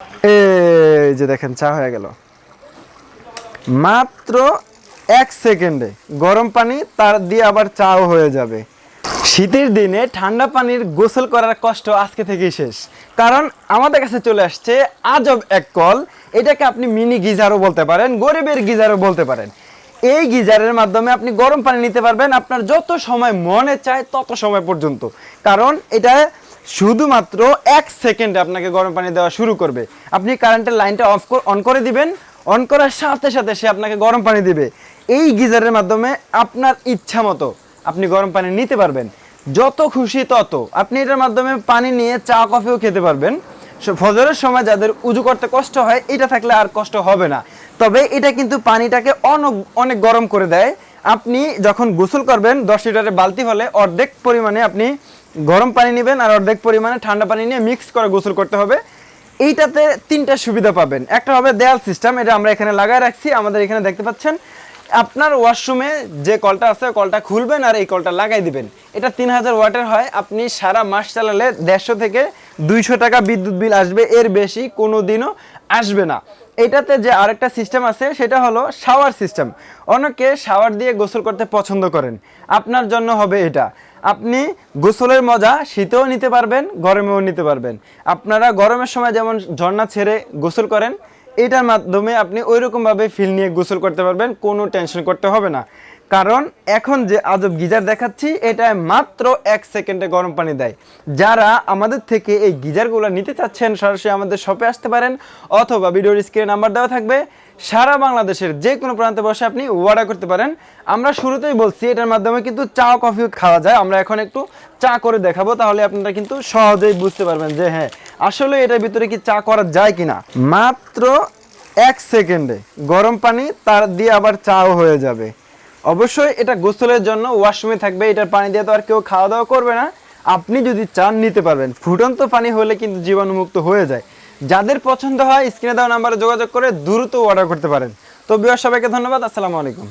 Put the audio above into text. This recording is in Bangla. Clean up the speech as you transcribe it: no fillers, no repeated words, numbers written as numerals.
এই যে দেখেন চা হয়ে গেল মাত্র 1 সেকেন্ডে। গরম পানি তার দিয়ে আবার চাও হয়ে যাবে। শীতের দিনে ঠান্ডা পানির গোসল করার কষ্ট আজকে থেকেই শেষ, কারণ আমাদের কাছে চলে আসছে আজব এক কল। এটাকে আপনি মিনি গিজারও বলতে পারেন, গরিবের গিজারও বলতে পারেন। এই গিজারের মাধ্যমে আপনি গরম পানি নিতে পারবেন আপনার যত সময় মনে চায় তত সময় পর্যন্ত, কারণ এটা শুধুমাত্র 1 সেকেন্ডে আপনাকে গরম পানি দেওয়া শুরু করবে। আপনি কারেন্টের লাইনটা অন করে দিবেন, অন করার সাথে সাথে সে আপনাকে গরম পানি দিবে। এই গিজারের মাধ্যমে আপনার ইচ্ছা মতো আপনি গরম পানি নিতে পারবেন, যত খুশি তত। আপনি এটার মাধ্যমে পানি নিয়ে চা কফিও খেতে পারবেন। ফজরের সময় যাদের উজু করতে কষ্ট হয়, এটা থাকলে আর কষ্ট হবে না। তবে এটা কিন্তু পানিটাকে অনেক গরম করে দেয়। আপনি যখন গোসল করবেন 10 লিটারের বালতি হলে অর্ধেক পরিমাণে আপনি গরম পানি নেবেন আর অর্ধেক পরিমাণে ঠান্ডা পানি নিয়ে মিক্স করে গোসল করতে হবে। এইটাতে 3টা সুবিধা পাবেন। একটা হবে দেয়াল সিস্টেম, এটা আমরা এখানে লাগায় রাখছি, আমাদের এখানে দেখতে পাচ্ছেন। আপনার ওয়াশরুমে যে কলটা আছে কলটা খুলবেন আর এই কলটা লাগাই দিবেন। এটা 3000 ওয়াটের হয়। আপনি সারা মাস চালালে 150 থেকে 200 টাকা বিদ্যুৎ বিল আসবে, এর বেশি কোনো দিনও আসবে না। এটাতে যে আরেকটা সিস্টেম আছে সেটা হলো শাওয়ার সিস্টেম। অনেকে শাওয়ার দিয়ে গোসল করতে পছন্দ করেন, আপনার জন্য হবে এটা। আপনি গোসলের মজা শীতেও নিতে পারবেন, গরমেও নিতে পারবেন। আপনারা গরমের সময় যেমন ঝর্ণা ছেড়ে গোসল করেন, এটার মাধ্যমে আপনি ওই রকমভাবে ফিল নিয়ে গোসল করতে পারবেন, কোনো টেনশন করতে হবে না। কারণ এখন যে আজব গিজার দেখাচ্ছি এটা মাত্র 1 সেকেন্ডে গরম পানি দেয়। যারা আমাদের থেকে এই গিজারগুলো নিতে চাচ্ছেন সরাসরি আমাদের শপে আসতে পারেন, অথবা ভিডিওর স্ক্রিনে নাম্বার দেওয়া থাকবে। সারা বাংলাদেশের যে কোনো প্রান্তে বসে আপনি অর্ডার করতে পারেন। আমরা শুরুতেই বলছি এটার মাধ্যমে কিন্তু চা কফিও খাওয়া যায়। আমরা এখন একটু চা করে দেখাবো, তাহলে আপনারা কিন্তু সহজেই বুঝতে পারবেন যে হ্যাঁ আসলে এটার ভিতরে কি চা করা যায় কিনা। মাত্র 1 সেকেন্ডে গরম পানি তার দিয়ে আবার চাও হয়ে যাবে। অবশ্যই এটা গোসলের জন্য ওয়াশরুমে থাকবে, এটার পানি দিয়ে তো আর কেউ খাওয়া দাওয়া করবে না। আপনি যদি চান নিতে পারবেন। ফুটন্ত পানি হলে কিন্তু জীবাণুমুক্ত হয়ে যায়। যাদের পছন্দ হয় স্ক্রিনে দেওয়া নাম্বারে যোগাযোগ করে দ্রুত অর্ডার করতে পারেন। তো বিয়ার সবাইকে ধন্যবাদ। আসসালামু আলাইকুম।